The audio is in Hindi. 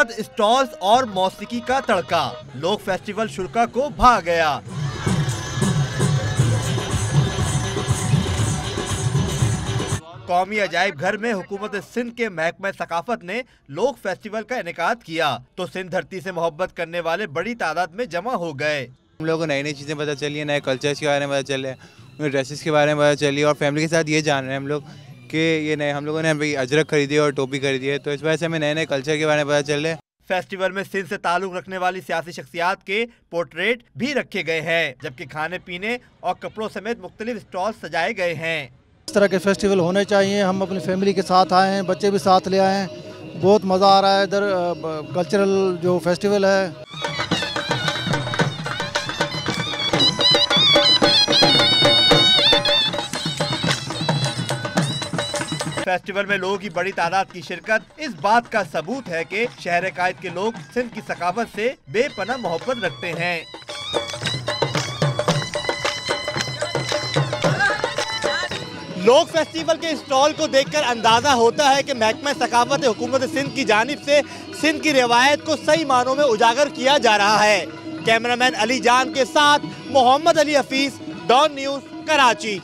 बाद स्टॉल्स और मौसीकी का तड़का, लोग फेस्टिवल शुरा को भा गया। कौमी अजायब घर में हुकूमत सिंध के महकमा सकाफत ने लोक फेस्टिवल का इनेकाद किया तो सिंध धरती से मोहब्बत करने वाले बड़ी तादाद में जमा हो गए। हम लोगों को नई नई चीज़ें पता चली है, नए कल्चर्स के बारे में पता चले, ड्रेसेस के बारे में पता चली और फैमिली के साथ ये जान रहे हैं हम लोग कि ये नए हम लोगों ने अभी अजरक खरीदी और टोपी खरीदी है, तो इस वजह से हमें नए नए कल्चर के बारे में पता चल रहा है। फेस्टिवल में सिंध से ताल्लुक रखने वाली सियासी शख्सियात के पोर्ट्रेट भी रखे गए हैं, जबकि खाने पीने और कपड़ों समेत मुख्तलिफ स्टॉल सजाए गए हैं। इस तरह के फेस्टिवल होने चाहिए। हम अपनी फैमिली के साथ आए हैं, बच्चे भी साथ ले आए हैं, बहुत मज़ा आ रहा है इधर कल्चरल जो फेस्टिवल है। फेस्टिवल में लोगों की बड़ी तादाद की शिरकत इस बात का सबूत है कि शहर कायद के लोग सिंध की सकाफत से बेपनाह मोहब्बत रखते हैं। लोक फेस्टिवल के स्टॉल को देखकर अंदाजा होता है कि महकमा सकाफत हुकूमत सिंध की जानिब से सिंध की रिवायत को सही मानों में उजागर किया जा रहा है। कैमरामैन अली जान के साथ मोहम्मद अली हफीज, डॉन न्यूज़, कराची।